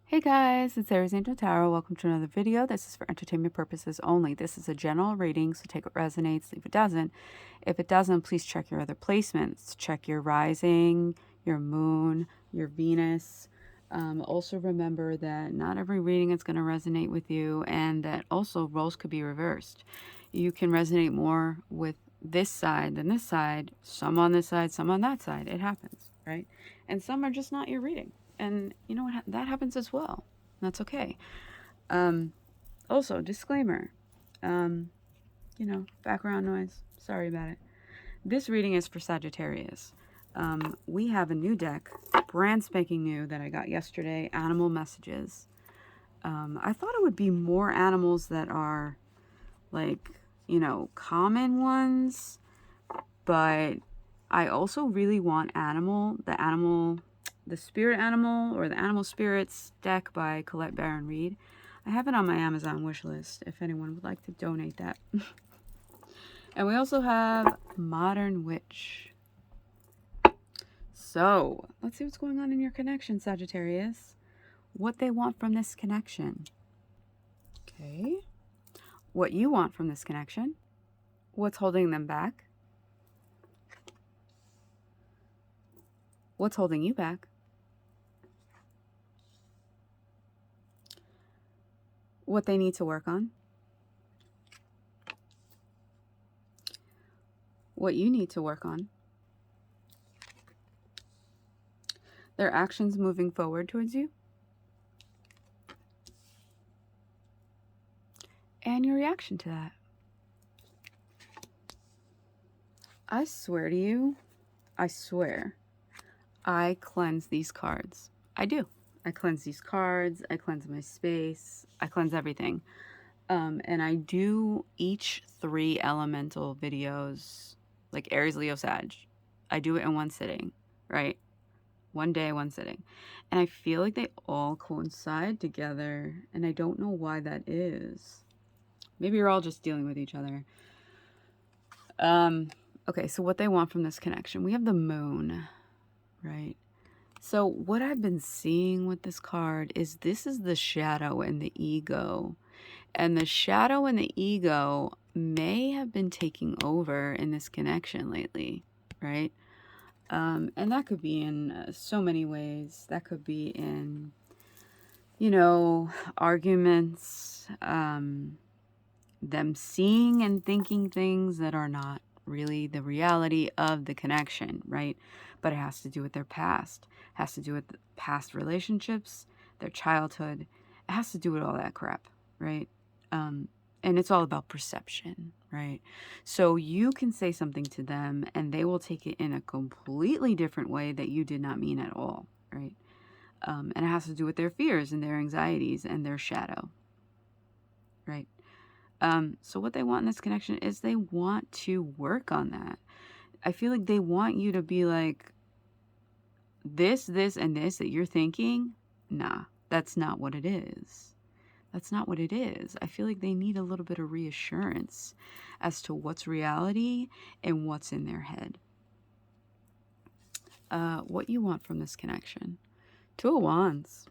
Hey guys, it's ariesangeltarot. Welcome to another video. This is for entertainment purposes only. This is a general reading, so take what resonates, leave it doesn't. If it doesn't, please check your other placements. Check your rising, your moon, your Venus. Also remember that not every reading is going to resonate with you, and that also roles could be reversed. You can resonate more with this side than this side, some on this side, some on that side. It happens, right? And some are just not your reading. And you know what? That happens as well. That's okay. Also, disclaimer. Background noise. Sorry about it. This reading is for Sagittarius. We have a new deck, brand spanking new, that I got yesterday. Animal Messages. I thought it would be more animals that are like, common ones. But I also really want the Spirit Animal, or the Animal Spirits deck by Colette Baron Reed. I have it on my Amazon wish list if anyone would like to donate that. And we also have Modern Witch. So, let's see what's going on in your connection, Sagittarius. What they want from this connection. Okay. What you want from this connection. What's holding them back. What's holding you back. What they need to work on. What you need to work on. Their actions moving forward towards you. And your reaction to that. I swear to you, I swear, I cleanse these cards. I do. I cleanse these cards. I cleanse my space. I cleanse everything. And I do each 3 elemental videos, like Aries, Leo, Sag. I do it in one sitting, right? One day, one sitting. And I feel like they all coincide together, and I don't know why that is. Maybe you're all just dealing with each other. Okay, so what they want from this connection. We have the moon, right? So what I've been seeing with this card is this is the shadow and the ego. And the shadow and the ego may have been taking over in this connection lately, right? And that could be in so many ways. That could be in, arguments, them seeing and thinking things that are not really the reality of the connection, right? But it has to do with their past. It has to do with past relationships, their childhood. It has to do with all that crap, right? And it's all about perception, right? So you can say something to them and they will take it in a completely different way that you did not mean at all, right? And it has to do with their fears and their anxieties and their shadow, right? So what they want in this connection is they want to work on that. I feel like they want you to be like, this, and this that you're thinking, nah, that's not what it is. That's not what it is. I feel like they need a little bit of reassurance as to what's reality and what's in their head. What you want from this connection. 2 of Wands.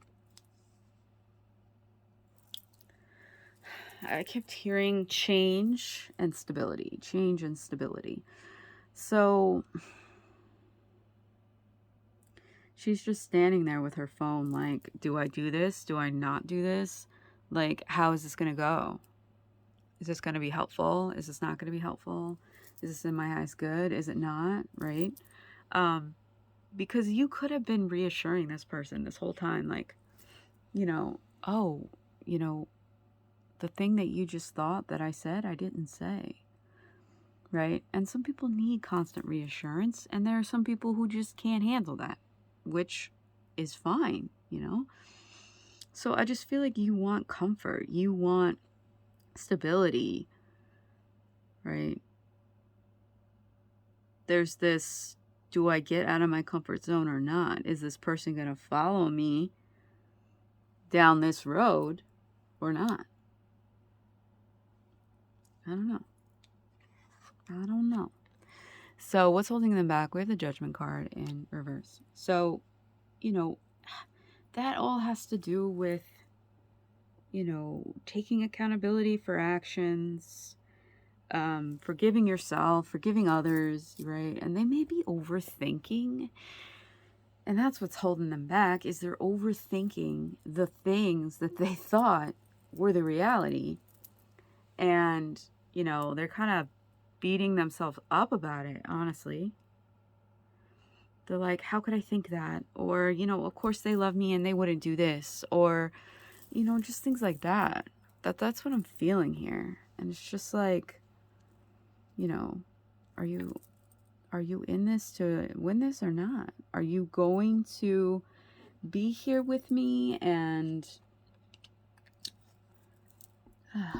I kept hearing change and stability. Change and stability. So she's just standing there with her phone like, do I do this? Do I not do this? Like, how is this going to go? Is this going to be helpful? Is this not going to be helpful? Is this in my eyes good? Is it not? Right? Because you could have been reassuring this person this whole time. Like, the thing that you just thought that I said, I didn't say. Right? And some people need constant reassurance. And there are some people who just can't handle that, which is fine, So I just feel like you want comfort. You want stability, right? There's this, do I get out of my comfort zone or not? Is this person going to follow me down this road or not? I don't know. So what's holding them back? We have the Judgment card in reverse. So, that all has to do with, you know, taking accountability for actions, forgiving yourself, forgiving others, right? And they may be overthinking, and that's what's holding them back, is they're overthinking the things that they thought were the reality. And, you know, they're kind of beating themselves up about it, honestly. They're like, how could I think that? Or, you know, of course they love me and they wouldn't do this. Or, you know, just things like that. That's what I'm feeling here. And it's just like, you know, are you in this to win this or not? Are you going to be here with me? And you know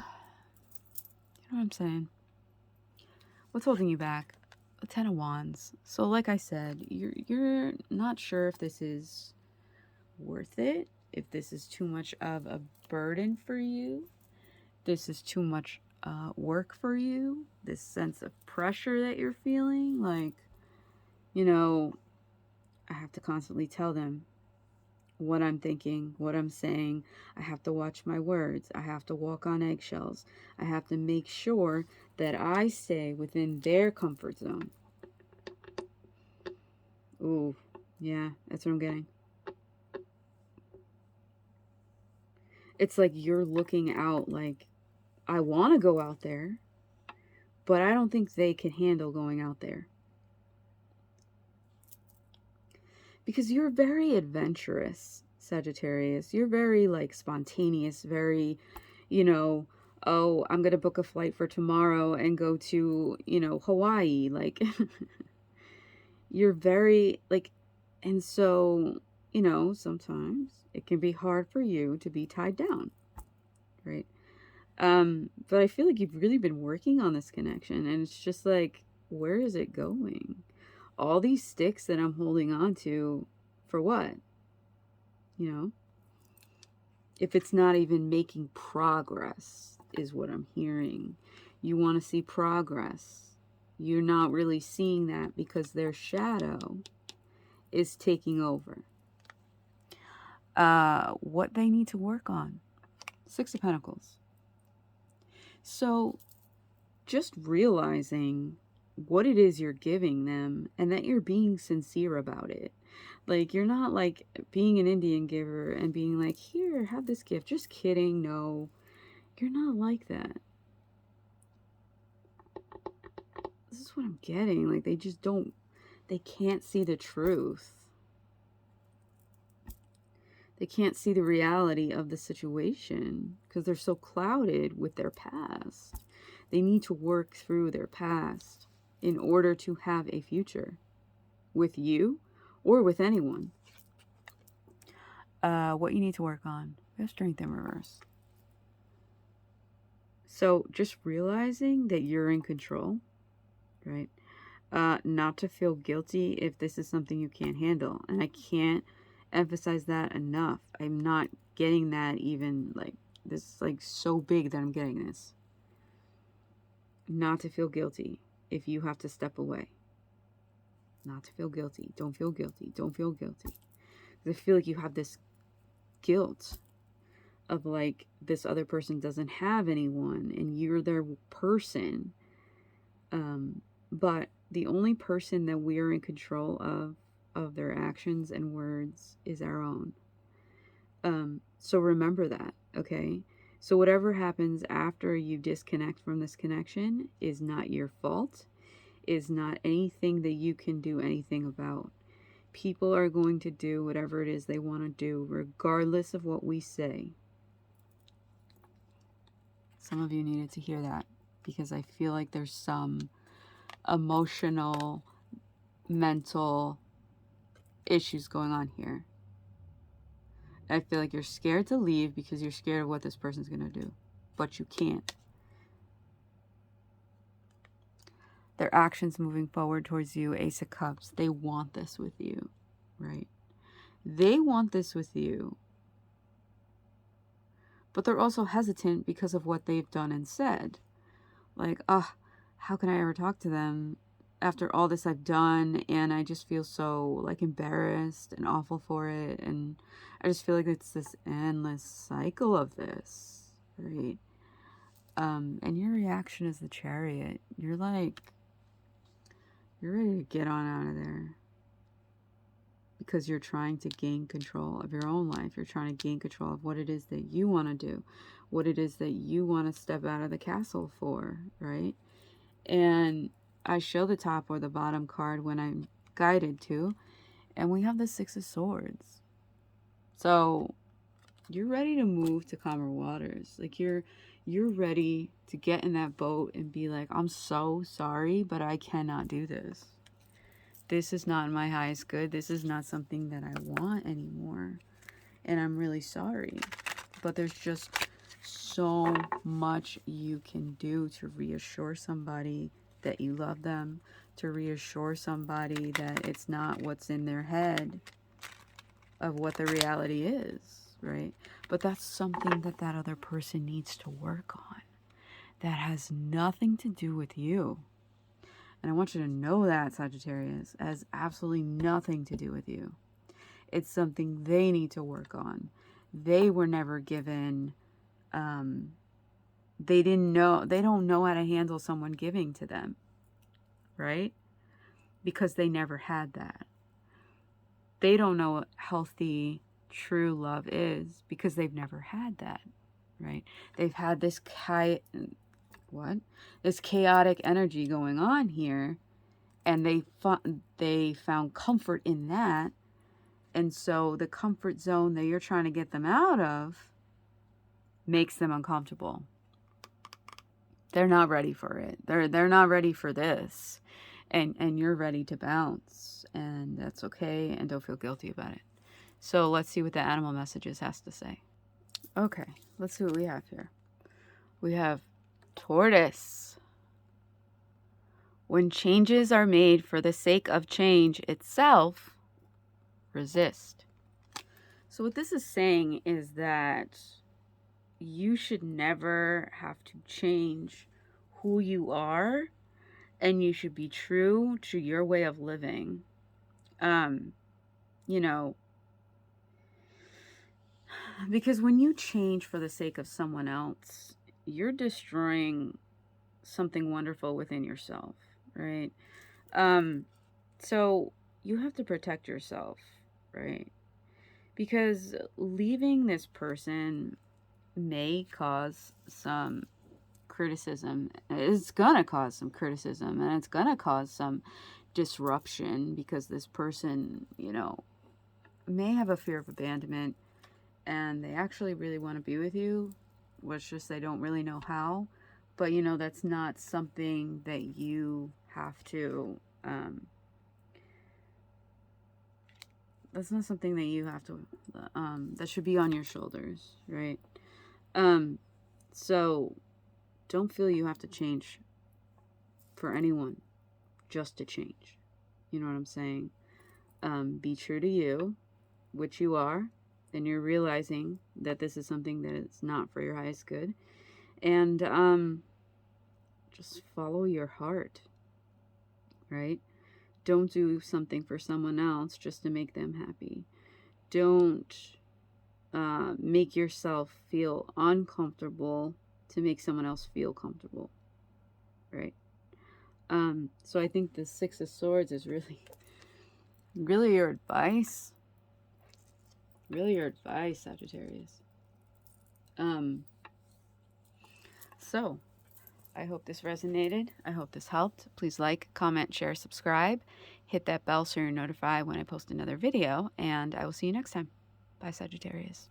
what I'm saying? What's holding you back? A 10 of Wands. So like I said, you're not sure if this is worth it, if this is too much of a burden for you, this is too much work for you, this sense of pressure that you're feeling. Like, you know, I have to constantly tell them what I'm thinking, what I'm saying. I have to watch my words. I have to walk on eggshells. I have to make sure that I stay within their comfort zone. Ooh, yeah, that's what I'm getting. It's like you're looking out like, I want to go out there, but I don't think they can handle going out there. Because you're very adventurous, Sagittarius. You're very, like, spontaneous, very, you know, oh, I'm going to book a flight for tomorrow and go to, you know, Hawaii. Like, you're very, like, and so, you know, sometimes it can be hard for you to be tied down, right? But I feel like you've really been working on this connection, and it's just like, where is it going? All these sticks that I'm holding on to, for what? You know? If it's not even making progress, is what I'm hearing. You want to see progress. You're not really seeing that because their shadow is taking over. What they need to work on. 6 of Pentacles. So, just realizing what it is you're giving them and that you're being sincere about it. Like, you're not like being an Indian giver and being like, here, have this gift. Just kidding. No, you're not like that. This is what I'm getting. Like, they just don't, they can't see the truth. They can't see the reality of the situation because they're so clouded with their past. They need to work through their past in order to have a future with you or with anyone. What you need to work on. We have Strength in reverse. So just realizing that you're in control, right? Not to feel guilty if this is something you can't handle. And I can't emphasize that enough. I'm not getting that even, like, this is like so big that I'm getting this. Not to feel guilty if you have to step away. Not to feel guilty. Don't feel guilty. Don't feel guilty. Because I feel like you have this guilt of, like, this other person doesn't have anyone and you're their person. But the only person that we're in control of their actions and words is our own. So remember that, okay? So whatever happens after you disconnect from this connection is not your fault, is not anything that you can do anything about. People are going to do whatever it is they want to do, regardless of what we say. Some of you needed to hear that, because I feel like there's some emotional, mental issues going on here. I feel like you're scared to leave because you're scared of what this person's going to do. But you can't. Their actions moving forward towards you, Ace of Cups, they want this with you, right? They want this with you. But they're also hesitant because of what they've done and said. Like, how can I ever talk to them? after all this I've done, and I just feel so like embarrassed and awful for it, and I just feel like it's this endless cycle of this, right? And your reaction is the Chariot. You're like, you're ready to get on out of there because you're trying to gain control of your own life. You're trying to gain control of what it is that you want to do, what it is that you want to step out of the castle for, right? And I show the top or the bottom card when I'm guided to, and we have the Six of Swords. So you're ready to move to calmer waters. Like you're ready to get in that boat and be like, I'm so sorry, but I cannot do this. This is not my highest good. This is not something that I want anymore. And I'm really sorry. But there's just so much you can do to reassure somebody that you love them, to reassure somebody that it's not what's in their head of what the reality is, right? But that's something that that other person needs to work on. That has nothing to do with you. And I want you to know that, Sagittarius, it has absolutely nothing to do with you. It's something they need to work on. They were never given, they don't know how to handle someone giving to them, right? Because they never had that. They don't know what healthy, true love is because they've never had that, right? They've had this this chaotic energy going on here, and they found comfort in that. And so the comfort zone that you're trying to get them out of makes them uncomfortable. They're not ready for it. They're not ready for this. And you're ready to bounce, and that's okay, and don't feel guilty about it. So let's see what the animal messages has to say. Okay, let's see what we have here. We have Tortoise. When changes are made for the sake of change itself, resist. So what this is saying is that you should never have to change who you are, and you should be true to your way of living. You know, because when you change for the sake of someone else, you're destroying something wonderful within yourself, right? So you have to protect yourself, right? Because leaving this person may cause some criticism. It's gonna cause some criticism, and it's gonna cause some disruption because this person, you know, may have a fear of abandonment, and they actually really want to be with you. It's just they don't really know how. But you know, that's not something that you have to that's not something that you have to that should be on your shoulders, right? So don't feel you have to change for anyone just to change. You know what I'm saying? Be true to you, which you are, and you're realizing that this is something that is not for your highest good. And just follow your heart, right? Don't do something for someone else just to make them happy. Don't make yourself feel uncomfortable to make someone else feel comfortable, right? So I think the Six of Swords is really your advice. Really your advice, Sagittarius. So I hope this resonated. I hope this helped. Please like, comment, share, subscribe. Hit that bell so you're notified when I post another video, and I will see you next time. Bye, Sagittarius.